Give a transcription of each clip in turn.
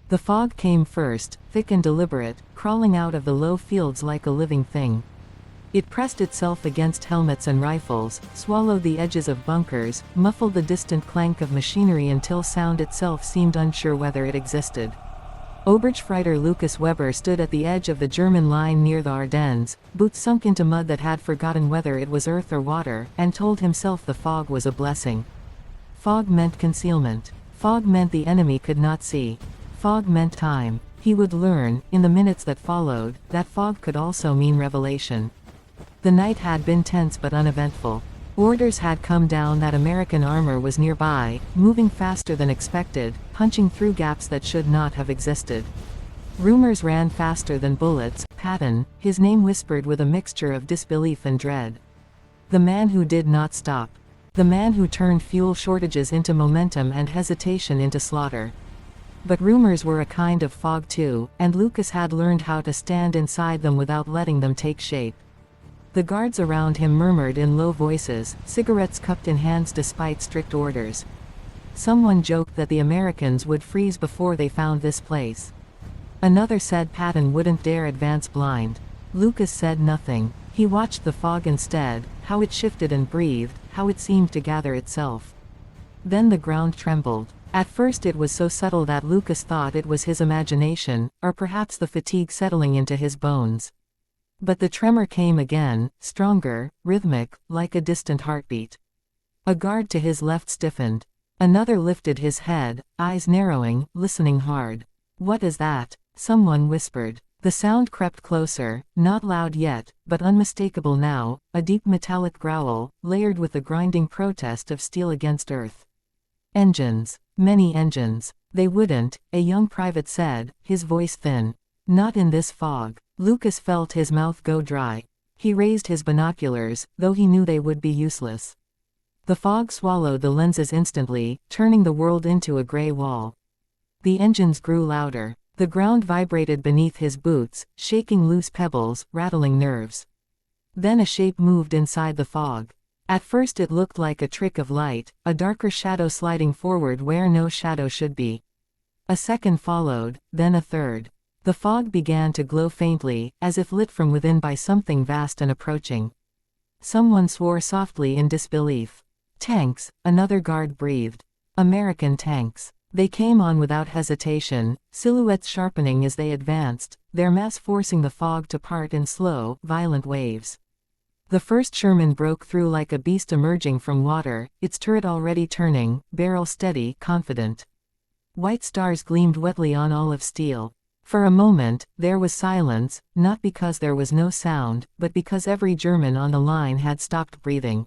The fog came first, thick and deliberate, crawling out of the low fields like a living thing. It pressed itself against helmets and rifles, swallowed the edges of bunkers, muffled the distant clank of machinery until sound itself seemed unsure whether it existed. Oberstfreiter Lucas Weber stood at the edge of the German line near the Ardennes, boots sunk into mud that had forgotten whether it was earth or water, and told himself the fog was a blessing. Fog meant concealment. Fog meant the enemy could not see. Fog meant time. He would learn, in the minutes that followed, that fog could also mean revelation. The night had been tense but uneventful. Orders had come down that American armor was nearby, moving faster than expected, punching through gaps that should not have existed. Rumors ran faster than bullets. Patton, his name whispered with a mixture of disbelief and dread. The man who did not stop. The man who turned fuel shortages into momentum and hesitation into slaughter. But rumors were a kind of fog too, and Lucas had learned how to stand inside them without letting them take shape. The guards around him murmured in low voices, cigarettes cupped in hands despite strict orders. Someone joked that the Americans would freeze before they found this place. Another said Patton wouldn't dare advance blind. Lucas said nothing. He watched the fog instead, how it shifted and breathed, how it seemed to gather itself. Then the ground trembled. At first it was so subtle that Lucas thought it was his imagination, or perhaps the fatigue settling into his bones. But the tremor came again, stronger, rhythmic, like a distant heartbeat. A guard to his left stiffened. Another lifted his head, eyes narrowing, listening hard. "What is that?" someone whispered. The sound crept closer, not loud yet, but unmistakable now, a deep metallic growl, layered with the grinding protest of steel against earth. "Engines. Many engines. They wouldn't," a young private said, his voice thin. "Not in this fog." Lucas felt his mouth go dry. He raised his binoculars, though he knew they would be useless. The fog swallowed the lenses instantly, turning the world into a gray wall. The engines grew louder. The ground vibrated beneath his boots, shaking loose pebbles, rattling nerves. Then a shape moved inside the fog. At first it looked like a trick of light, a darker shadow sliding forward where no shadow should be. A second followed, then a third. The fog began to glow faintly, as if lit from within by something vast and approaching. Someone swore softly in disbelief. "Tanks," another guard breathed. "American tanks." They came on without hesitation, silhouettes sharpening as they advanced, their mass forcing the fog to part in slow, violent waves. The first Sherman broke through like a beast emerging from water, its turret already turning, barrel steady, confident. White stars gleamed wetly on olive steel. For a moment, there was silence, not because there was no sound, but because every German on the line had stopped breathing.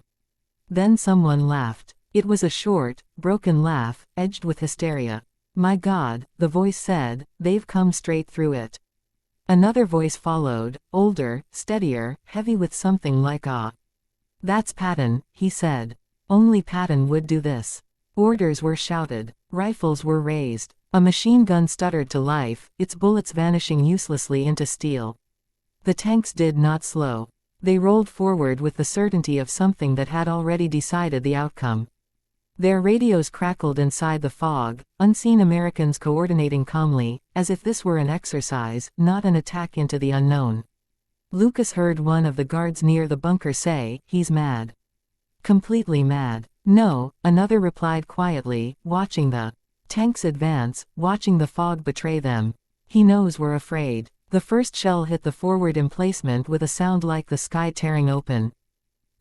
Then someone laughed. It was a short, broken laugh, edged with hysteria. "My God," the voice said, "they've come straight through it." Another voice followed, older, steadier, heavy with something like awe. "That's Patton," he said. Only Patton would do this. Orders were shouted. Rifles were raised. A machine gun stuttered to life, its bullets vanishing uselessly into steel. The tanks did not slow. They rolled forward with the certainty of something that had already decided the outcome. Their radios crackled inside the fog, unseen Americans coordinating calmly, as if this were an exercise, not an attack into the unknown. Lucas heard one of the guards near the bunker say, "He's mad." "Completely mad." "No," another replied quietly, watching the tanks advance, watching the fog betray them. "He knows we're afraid." The first shell hit the forward emplacement with a sound like the sky tearing open.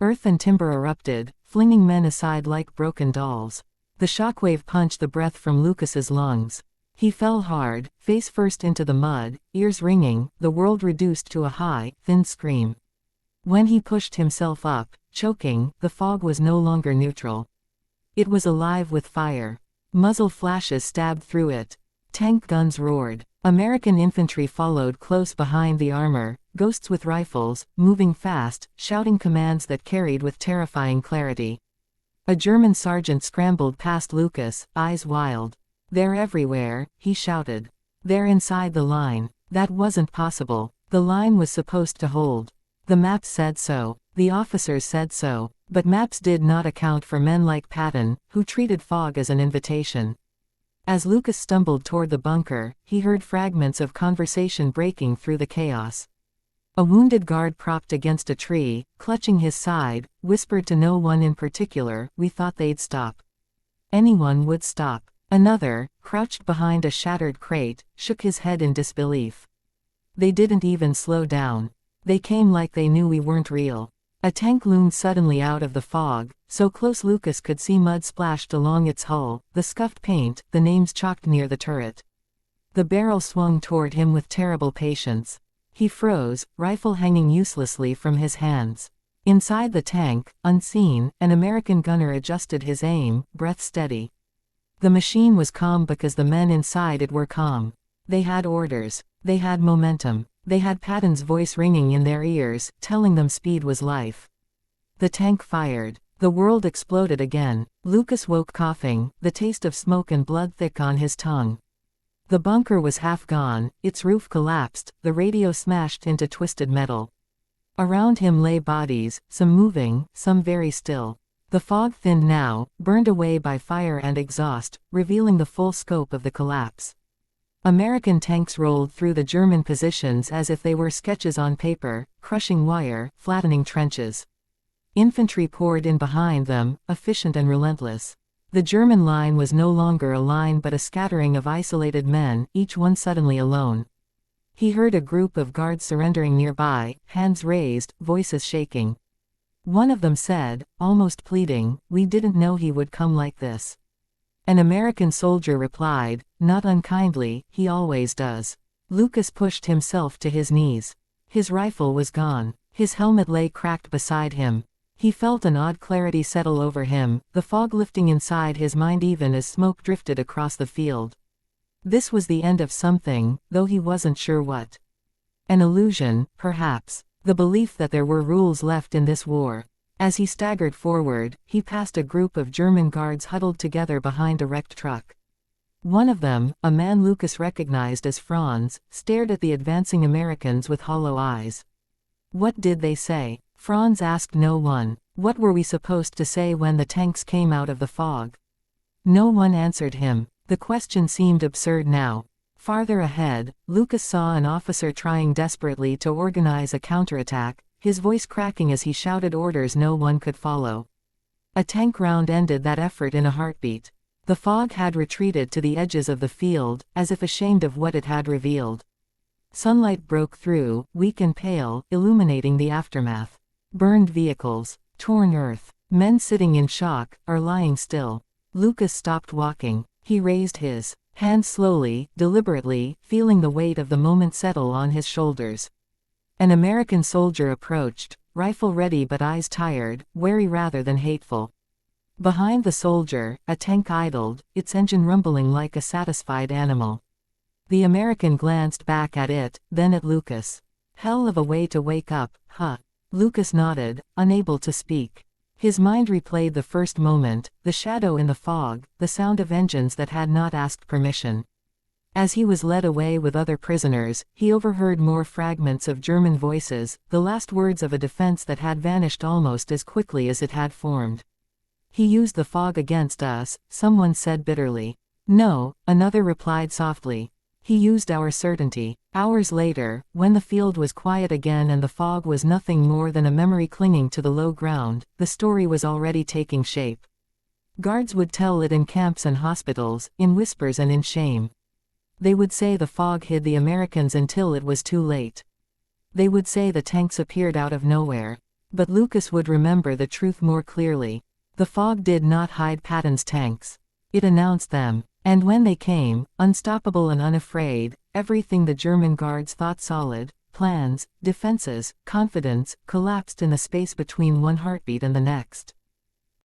Earth and timber erupted, flinging men aside like broken dolls. The shockwave punched the breath from Lucas's lungs. He fell hard, face first into the mud, ears ringing, the world reduced to a high, thin scream. When he pushed himself up, choking, the fog was no longer neutral. It was alive with fire. Muzzle flashes stabbed through it. Tank guns roared. American infantry followed close behind the armor, ghosts with rifles, moving fast, shouting commands that carried with terrifying clarity. A German sergeant scrambled past Lucas, eyes wild. "They're everywhere," he shouted. "They're inside the line." That wasn't possible. The line was supposed to hold. The maps said so. The officers said so. But maps did not account for men like Patton, who treated fog as an invitation. As Lucas stumbled toward the bunker, he heard fragments of conversation breaking through the chaos. A wounded guard propped against a tree, clutching his side, whispered to no one in particular, "We thought they'd stop. Anyone would stop." Another, crouched behind a shattered crate, shook his head in disbelief. "They didn't even slow down. They came like they knew we weren't real." A tank loomed suddenly out of the fog, so close Lucas could see mud splashed along its hull, the scuffed paint, the names chalked near the turret. The barrel swung toward him with terrible patience. He froze, rifle hanging uselessly from his hands. Inside the tank, unseen, an American gunner adjusted his aim, breath steady. The machine was calm because the men inside it were calm. They had orders. They had momentum. They had Patton's voice ringing in their ears, telling them speed was life. The tank fired. The world exploded again. Lucas woke coughing, the taste of smoke and blood thick on his tongue. The bunker was half gone, its roof collapsed, the radio smashed into twisted metal. Around him lay bodies, some moving, some very still. The fog thinned now, burned away by fire and exhaust, revealing the full scope of the collapse. American tanks rolled through the German positions as if they were sketches on paper, crushing wire, flattening trenches. Infantry poured in behind them, efficient and relentless. The German line was no longer a line but a scattering of isolated men, each one suddenly alone. He heard a group of guards surrendering nearby, hands raised, voices shaking. One of them said, almost pleading, "We didn't know he would come like this." An American soldier replied, not unkindly, "He always does." Lucas pushed himself to his knees. His rifle was gone. His helmet lay cracked beside him. He felt an odd clarity settle over him, the fog lifting inside his mind even as smoke drifted across the field. This was the end of something, though he wasn't sure what. An illusion, perhaps. The belief that there were rules left in this war. As he staggered forward, he passed a group of German guards huddled together behind a wrecked truck. One of them, a man Lucas recognized as Franz, stared at the advancing Americans with hollow eyes. What did they say? Franz asked no one. What were we supposed to say when the tanks came out of the fog? No one answered him. The question seemed absurd now. Farther ahead, Lucas saw an officer trying desperately to organize a counterattack, his voice cracking as he shouted orders no one could follow. A tank round ended that effort in a heartbeat. The fog had retreated to the edges of the field, as if ashamed of what it had revealed. Sunlight broke through, weak and pale, illuminating the aftermath. Burned vehicles, torn earth, men sitting in shock, or lying still. Lucas stopped walking. He raised his hands slowly, deliberately, feeling the weight of the moment settle on his shoulders. An American soldier approached, rifle ready but eyes tired, wary rather than hateful. Behind the soldier, a tank idled, its engine rumbling like a satisfied animal. The American glanced back at it, then at Lucas. Hell of a way to wake up, huh? Lucas nodded, unable to speak. His mind replayed the first moment, the shadow in the fog, the sound of engines that had not asked permission. As he was led away with other prisoners, he overheard more fragments of German voices, the last words of a defense that had vanished almost as quickly as it had formed. "He used the fog against us," someone said bitterly. "No," another replied softly. "He used our certainty." Hours later, when the field was quiet again and the fog was nothing more than a memory clinging to the low ground, the story was already taking shape. Guards would tell it in camps and hospitals, in whispers and in shame. They would say the fog hid the Americans until it was too late. They would say the tanks appeared out of nowhere. But Lucas would remember the truth more clearly. The fog did not hide Patton's tanks. It announced them. And when they came, unstoppable and unafraid, everything the German guards thought solid, plans, defenses, confidence, collapsed in the space between one heartbeat and the next.